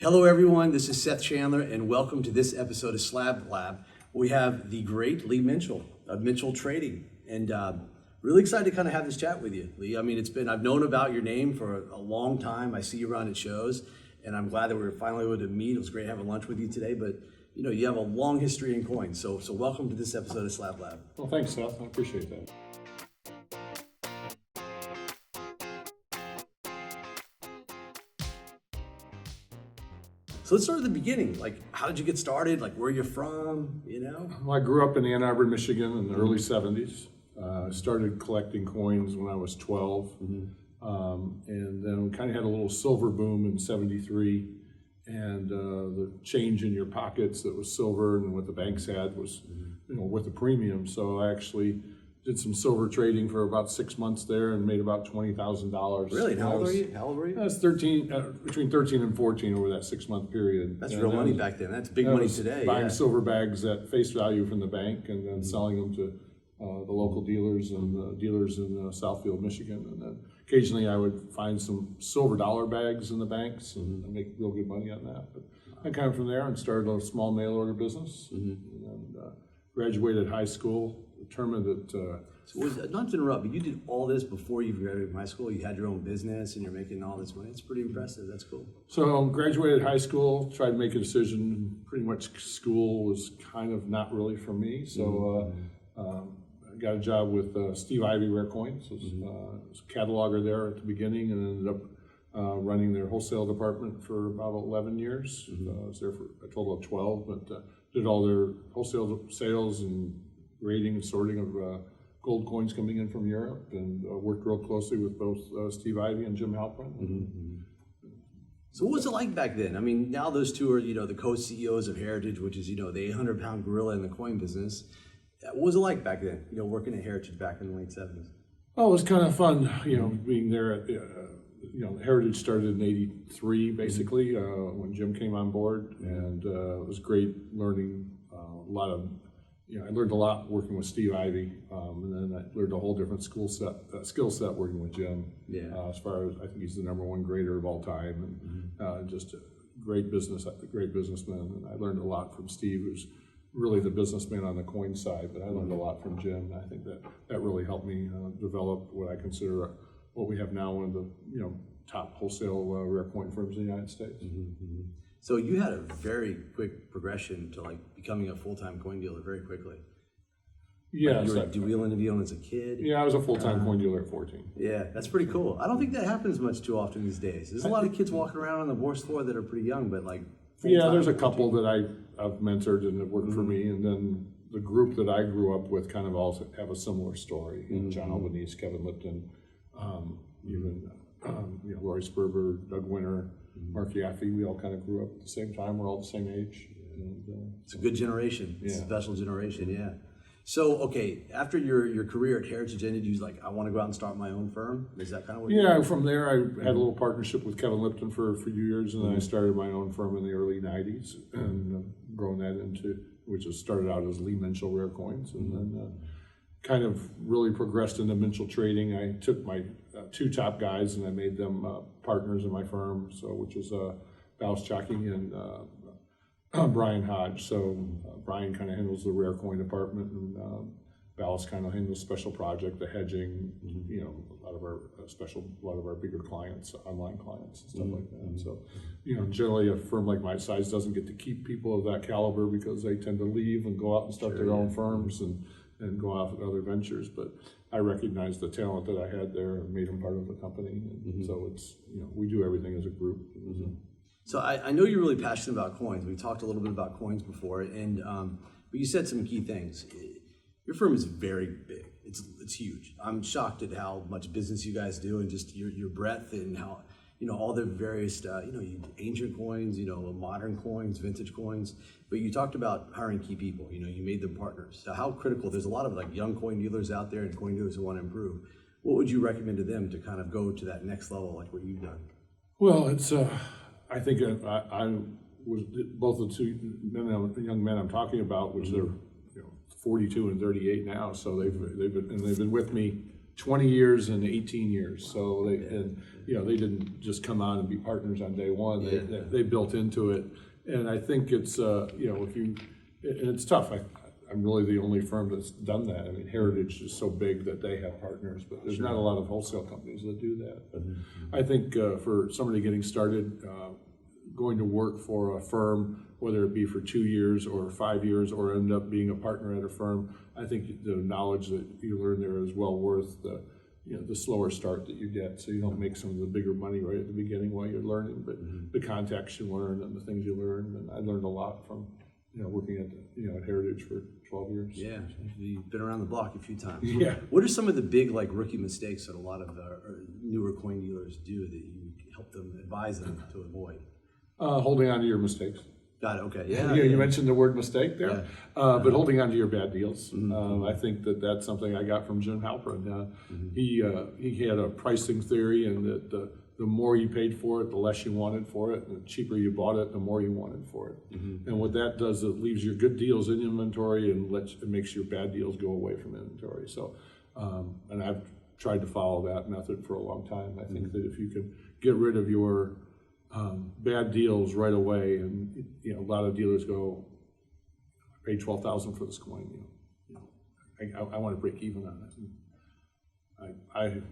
Hello everyone, this is Seth Chandler and welcome to this episode of Slab Lab. We have the great Lee Minshull of Minshull Trading, and really excited to kind of have this chat with you, Lee. I mean, I've known about your name for a long time. I see you around at shows, and I'm glad that we were finally able to meet. It was great having lunch with you today, but you know, you have a long history in coins, so welcome to this episode of Slab Lab. Well, thanks, Seth. I appreciate that. So let's start at the beginning. Like, how did you get started? Like, where you're from, you know? Well, I grew up in Ann Arbor, Michigan in the early 70s. I started collecting coins when I was 12. And then kind of had a little silver boom in 73. And the change in your pockets that was silver and what the banks had was, you know, worth a premium. So I actually did some silver trading for about 6 months there and made about $20,000. Really? And how old were you? I was 13, between 13 and 14 over that 6-month period. That's real money back then. That's big money today. Buying silver bags at face value from the bank and then selling them to the local dealers and dealers in Southfield, Michigan. And then occasionally I would find some silver dollar bags in the banks and make real good money on that. But I came from there and started a small mail order business and graduated high school. Determined that. Not to interrupt, but you did all this before you graduated from high school. You had your own business and you're making all this money. It's pretty impressive. That's cool. So graduated high school, tried to make a decision. Pretty much school was kind of not really for me. So I got a job with Steve Ivy Rare Coins. Was a cataloger there at the beginning and ended up running their wholesale department for about 11 years. I was there for a total of 12, but did all their wholesale sales and grading and sorting of gold coins coming in from Europe, and worked real closely with both Steve Ivy and Jim Halprin. So what was it like back then? I mean, now those two are, you know, the co-CEOs of Heritage, which is, you know, the 800-pound gorilla in the coin business. What was it like back then, you know, working at Heritage back in the late 70s? Oh, it was kind of fun, you know, being there at, you know, Heritage started in 83, basically, when Jim came on board, and it was great learning a lot of, you know, I learned a lot working with Steve Ivy, and then I learned a whole different skill set working with Jim. As far as I think he's the #1 grader of all time, and just a great businessman. And I learned a lot from Steve, who's really the businessman on the coin side. But I learned a lot from Jim. And I think that really helped me develop what I consider what we have now, one of the top wholesale rare coin firms in the United States. So you had a very quick progression to like becoming a full-time coin dealer very quickly. Yeah, like you were wheeling and dealing as a kid. Yeah, I was a full-time coin dealer at 14. Yeah, that's pretty cool. I don't think that happens much too often these days. There's a lot of kids walking around on the bourse floor that are pretty young, but like yeah, there's a couple that I've mentored and have worked for me, and then the group that I grew up with kind of also have a similar story. John Albanese, Kevin Lipton, even Laurie Sperber, Doug Winter, Mark Yaffe. We all kind of grew up at the same time. We're all the same age. And, it's a good generation. It's a special generation, yeah. So, okay, after your career at Heritage ended, you was like, I want to go out and start my own firm? Is that kind of what you did? From there I had a little partnership with Kevin Lipton for a few years, and then I started my own firm in the early 90s, and grown that into, which has started out as Lee Minshull Rare Coins, and then kind of really progressed into Minshull Trading. I took my two top guys and I made them partners in my firm, which is Baus Chocking and Brian Hodge. So Brian kind of handles the rare coin department, and Baus kind of handles special project, the hedging, you know, a lot of our bigger clients, online clients and stuff like that. So, you know, generally a firm like my size doesn't get to keep people of that caliber because they tend to leave and go out and start their own firms and go off at other ventures. But I recognized the talent that I had there and made them part of the company. And so it's, you know, we do everything as a group. So I know you're really passionate about coins. We talked a little bit about coins before, and but you said some key things. Your firm is very big. It's huge. I'm shocked at how much business you guys do and just your breadth and how, you know, all the various, you know, ancient coins, you know, modern coins, vintage coins. But you talked about hiring key people. You know, you made them partners. So how critical? There's a lot of like young coin dealers out there and coin dealers who want to improve. What would you recommend to them to kind of go to that next level, like what you've done? Well, it's I think I was both the two young men I'm talking about, which they're 42 and 38 now, so they've been with me 20 years and 18 years. So they, and, they didn't just come on and be partners on day one. They built into it. And I think it's, if you, and it's tough. I'm really the only firm that's done that. I mean, Heritage is so big that they have partners, but there's not a lot of wholesale companies that do that. But I think for somebody getting started, going to work for a firm, whether it be for 2 years or 5 years or end up being a partner at a firm, I think the knowledge that you learn there is well worth the slower start that you get, so you don't make some of the bigger money right at the beginning while you're learning, but the contacts you learn and the things you learn, and I learned a lot from working at at Heritage for 12 years. Yeah, you've been around the block a few times. Yeah. What are some of the big rookie mistakes that a lot of newer coin dealers do that you help them advise them to avoid? Holding on to your mistakes. Got it. Okay. Yeah. You mentioned the word mistake there, but holding on to your bad deals. I think that's something I got from Jim Halpern. He had a pricing theory, and that the more you paid for it, the less you wanted for it, and the cheaper you bought it, the more you wanted for it. And what that does, it leaves your good deals in inventory and it makes your bad deals go away from inventory. So, and I've tried to follow that method for a long time. I think that if you can get rid of your bad deals right away, and a lot of dealers go, I paid $12,000 for this coin. I want to break even on it.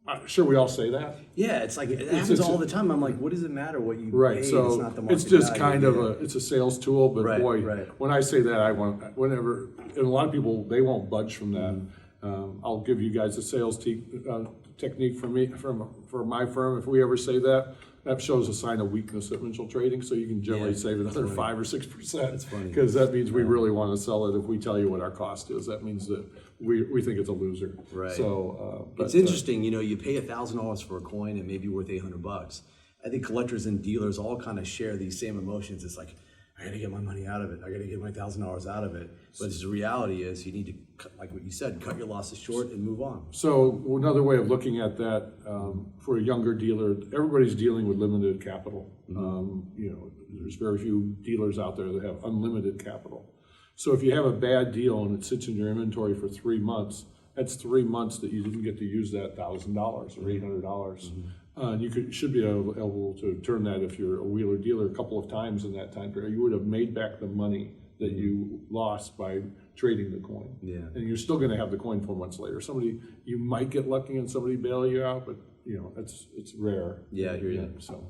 I'm sure we all say that. Yeah, it happens all the time. I'm like, what does it matter what you paid? So it's not the market it's just value. kind of it's a sales tool. But when I say that, and a lot of people, they won't budge from that. I'll give you guys a sales technique for my firm. If we ever say that, that shows a sign of weakness at Minshull Trading, so you can generally save another 5 or 6%. That's funny. Because that means we really want to sell it. If we tell you what our cost is, that means that we think it's a loser. Right. So it's interesting, you pay $1,000 for a coin and maybe worth $800. I think collectors and dealers all kind of share these same emotions. It's like, I gotta get my money out of it. I gotta get my $1,000 out of it. But the reality is, you need to, like what you said, cut your losses short and move on. So another way of looking at that, for a younger dealer, everybody's dealing with limited capital. There's very few dealers out there that have unlimited capital. So if you have a bad deal and it sits in your inventory for 3 months, that's 3 months that you didn't get to use that $1,000 or $800. You should be able to turn that, if you're a wheeler dealer, a couple of times in that time period. You would have made back the money that you lost by trading the coin. Yeah. And you're still going to have the coin 4 months later. You might get lucky and somebody bail you out, but it's rare. Yeah, I hear you. So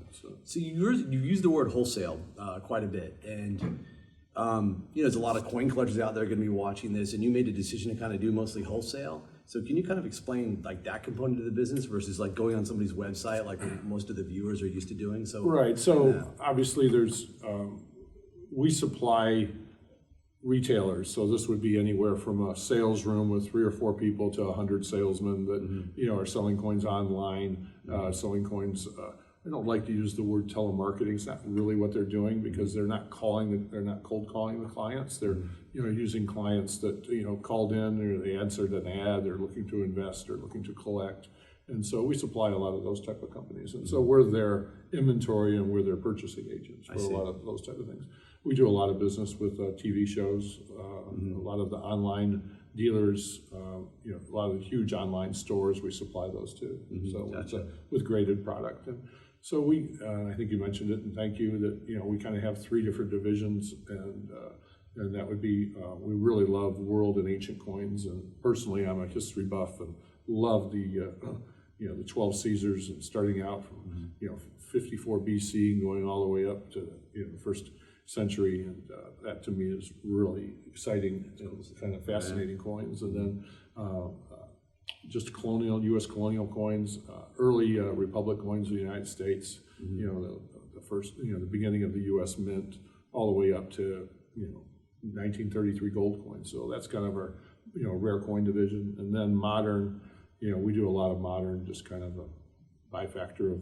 you use the word wholesale quite a bit, and there's a lot of coin collectors out there going to be watching this, and you made a decision to kind of do mostly wholesale. So can you kind of explain that component of the business versus going on somebody's website like most of the viewers are used to doing? So right. So obviously there's we supply retailers. So this would be anywhere from a sales room with 3 or 4 people to 100 salesmen that are selling coins online, selling coins. I don't like to use the word telemarketing. It's not really what they're doing, because they're not cold calling the clients. They're using clients that called in, or they answered an ad, they're looking to invest or looking to collect. And so we supply a lot of those type of companies. And so we're their inventory and we're their purchasing agents for a lot of those type of things. We do a lot of business with TV shows, a lot of the online dealers, a lot of the huge online stores, we supply those to. So with graded product. And so I think you mentioned it, and thank you, that we kind of have 3 different divisions, and that would be, we really love world and ancient coins, and personally I'm a history buff and love the 12 Caesars, and starting out from 54 BC and going all the way up to the first century, and that to me is really exciting and kind of fascinating coins. And then just U.S. colonial coins, early Republic coins of the United States, the first, the beginning of the U.S. Mint, all the way up to 1933 gold coins. So that's kind of our rare coin division. And then modern, we do a lot of modern, just kind of a bifactor of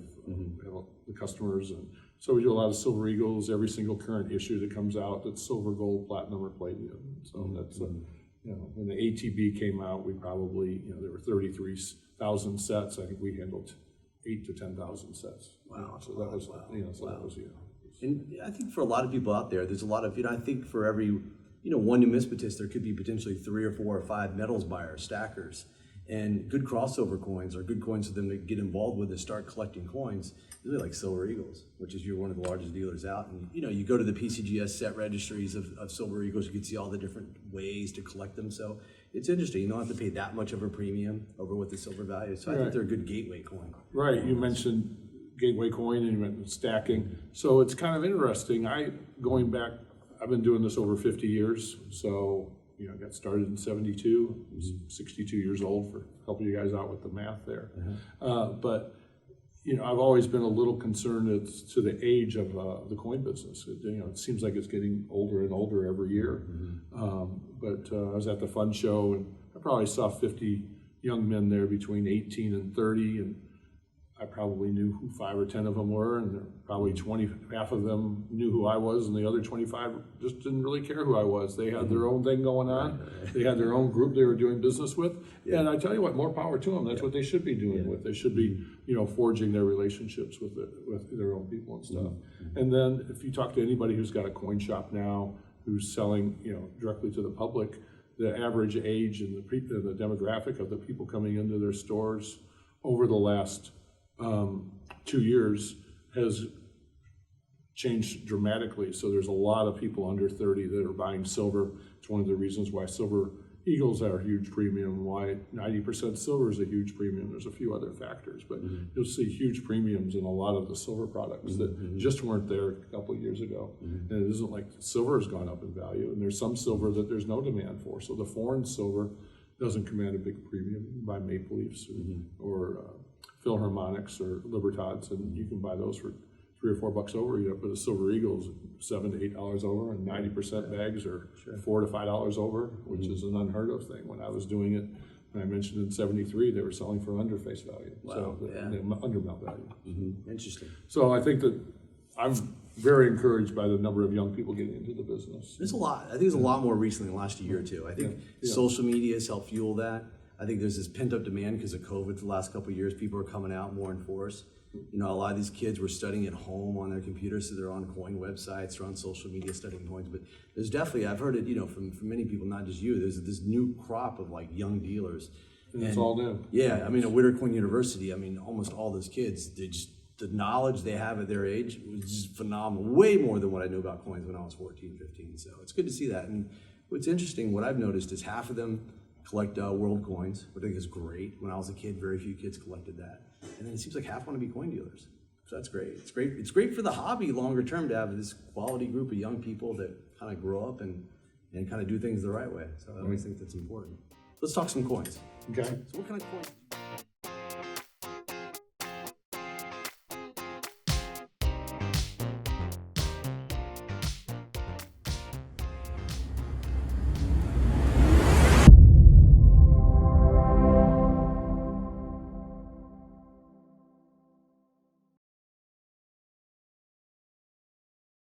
the customers. And so we do a lot of silver eagles, every single current issue that comes out that's silver, gold, platinum, or palladium. So that's when the ATB came out, we probably, there were 33,000 sets. I think we handled 8,000 to 10,000 sets. Wow. So that was, that was, And I think for a lot of people out there, there's a lot of, I think for every, one numismatist, there could be potentially 3 or 4 or 5 metals buyers, stackers. And good crossover coins are good coins for them to get involved with and start collecting coins, really like Silver Eagles, which is you're one of the largest dealers out. And you go to the PCGS set registries of Silver Eagles, you can see all the different ways to collect them. So it's interesting. You don't have to pay that much of a premium over what the silver value is. So I think they're a good gateway coin. Right, you mentioned gateway coin and you mentioned stacking. So it's kind of interesting. Going back, I've been doing this over 50 years. So, I got started in 72, I was 62 years old, for helping you guys out with the math there. But, I've always been a little concerned as to the age of the coin business. It seems like it's getting older and older every year. But I was at the fund show and I probably saw 50 young men there between 18 and 30, and I probably knew who 5 or 10 of them were, and probably half of them knew who I was, and the other 25 just didn't really care who I was. They had their own thing going on. They had their own group they were doing business with. And I tell you what, more power to them. That's what they should be doing with. They should be, forging their relationships with their own people and stuff. And then if you talk to anybody who's got a coin shop now, who's selling, directly to the public, the average age and the demographic of the people coming into their stores over the last 2 years has changed dramatically. So there's a lot of people under 30 that are buying silver. It's one of the reasons why Silver Eagles are a huge premium, why 90% silver is a huge premium. There's a few other factors, but you'll see huge premiums in a lot of the silver products that just weren't there a couple of years ago. And it isn't like silver has gone up in value, and there's some silver that there's no demand for. So the foreign silver doesn't command a big premium. You can buy Maple Leafs or Philharmonics or Libertads, and you can buy those for $3 or $4 over. But the Silver Eagles, $7 to $8 over, and 90% bags are $4 to $5 over, which is an unheard of thing. When I was doing it, when I mentioned in '73, they were selling for under face value, under melt value. Interesting. So I think that I'm very encouraged by the number of young people getting into the business. There's a lot. I think there's a lot more recently in the last year or two. I think social media has helped fuel that. I think there's this pent-up demand because of COVID for the last couple of years. People are coming out more in force. A lot of these kids were studying at home on their computers, so they're on coin websites, they're on social media studying coins. But there's definitely, I've heard it, from many people, not just you, there's this new crop of like young dealers. And it's all new. Yeah, at Whittier Coin University, almost all those kids, the knowledge they have at their age was just phenomenal. Way more than what I knew about coins when I was 14, 15. So it's good to see that. And what's interesting, what I've noticed is half of them collect world coins, which I think is great. When I was a kid, very few kids collected that. And then it seems like half want to be coin dealers. So that's great. It's great. It's great for the hobby longer term to have this quality group of young people that kind of grow up and kind of do things the right way. So I always think that's important. Let's talk some coins. Okay. So what kind of coins?